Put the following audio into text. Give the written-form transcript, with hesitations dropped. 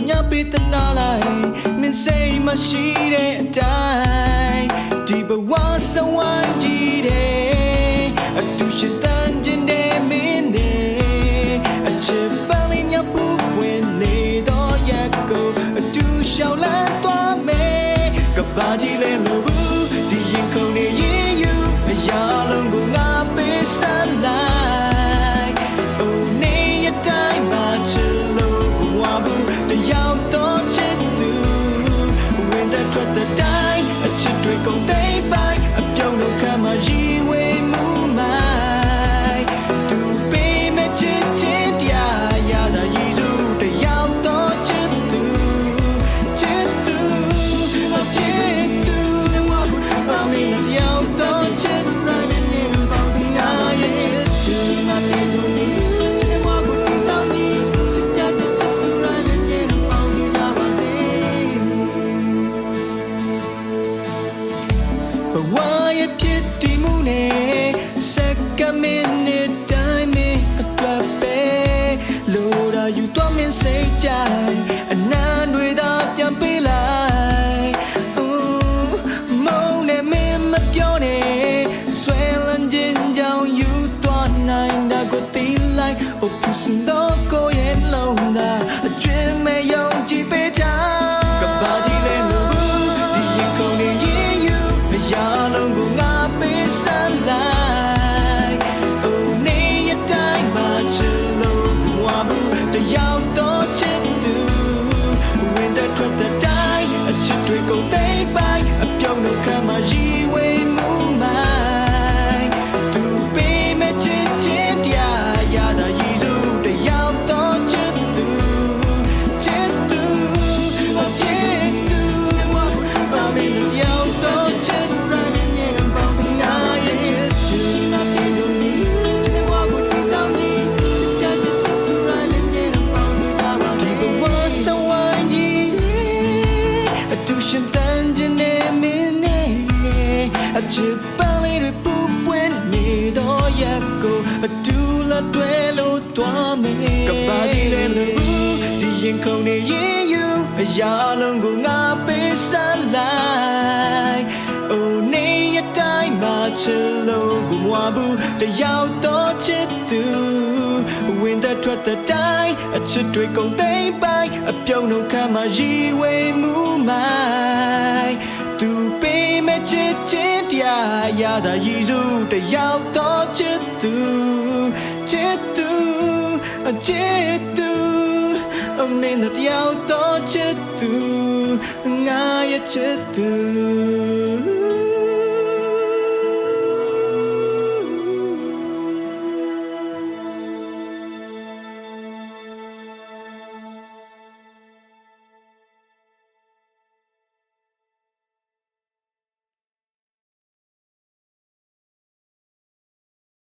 ညာပေးတနာလိုက်မင်းစိတ်မရှိတဲ့အတိုင်းဒီဘဝစဝိုင်းကြီးတဲ့အတူရှိတန်ကျင်တဲ့မင်းနဲ့အချစ်ပန်းလေးညာပူပွင့်နေတော့ရက်ကိုအတူရှောက်လန်းသွားမယ်ကဘာကြီးလဲလို့ဘူးဒီရင်ခုန်နေရင်ယူအရာလုံးကိုငါပေးစလိုက်အိုနေရတိုင်းမှာချစ်လို့ကိုဝါဘူးတယောက်တော့ချစ်သူwhen that trust the die အချစ်တွေကုန်သိမ့်ပိုင်အပြုံးလုံးခံမှရီဝေးမှုမိုင်သူပေးမဲ့ချစ်ချင်းတရားရတာရည်စုတယောက်တော့ချစ်သူချစ်သူချစ်သူစာမင်းတယောက်တော့ချစ်ငါရဲ့ချစ်သူငါပြေဆုံးနေချစ်မကိုတီးဆောင်နေချစ်တဲ့ချစ်သူရိုင်းနဲ့နေတော့ပေါင်းစီကြပါစေဘဝရဲ့ဖြစ်တည်မှုနဲ့စက္ကန့်မိနစ်တိုင်းမင်းအတွက်ပဲလိုတာယူသွားမင်းစိတ်ကြိုင်အနမ်းတွေသာပြန်ပေးလိုက်မုန်းနဲ့မင်းမပြောနဲ့ဆွဲလန်းခြင်းကြောင့်ယူသွားနိုင်တာကိုသိလိုက်အပူစင်တော့ကိုရဲ့လုံးသာအကျွမ်းမဲ့ယုံကြည်ပေးတာကဘာကြီးလဲလို့ဒီရင်ခုန်နေရင်ယူအရာလုံးကိုငါပေးစလိုက်အိုနေရတိုင်းမှာချစ်လို့ကိုဝါဘူးတယောက်တော့ချစ်သူ when that trust the die အချစ်တွေကုန်သိမ့်ပိုင်အပြုံးလုံးခံမှရီဝေးမှုမိုင်သူပေးမဲ့ချစ်ချင်းတရားရတာရည်စုတယောက်တော့ချစ်သူချစ်သူချစ်သူစာမင်းတယောက်တော့ချစ်သူငါရဲ့ချစ်သူငါပြေဆုံးနေချစ်ဘဝကိုတီးဆောင်နေချစ်တဲ့ချစ်သူရိုင်းနဲ့နေတော့ပေါင်းစီကြပါဒီဘဝစဝိုင်းကြီးအတူရှင်တန်ကျင်နေမင်းနဲ့အချစ်ပန်းလေးတွေပူပွင့်နေတော့ရက်ကိုအတူလက်တွဲလို့သွားမယ်ကဘာကြီးလဲလို့ဒီရင်ခုန်နေရင်ယူအရာလုံးကိုငါပေးစလိုက်အိုနေရတိုင်းမှာချစ်လို့ကိုမဝဘူးတယောက်တော့ချစ်သူ when that trust the die အချစ်တွေကုန်သိမ့်ပိုင်အပြုံးလုံးခံမှရီဝေးမှုမိုင်သူပေးမဲ့ချစ်ချင်းတရားရတာရည်စုတယောက်တော့ချစ်သူချစ်သူချစ်သူအမင်းတယောက်တော့ချစ်သူငါရဲ့ချစ်သူ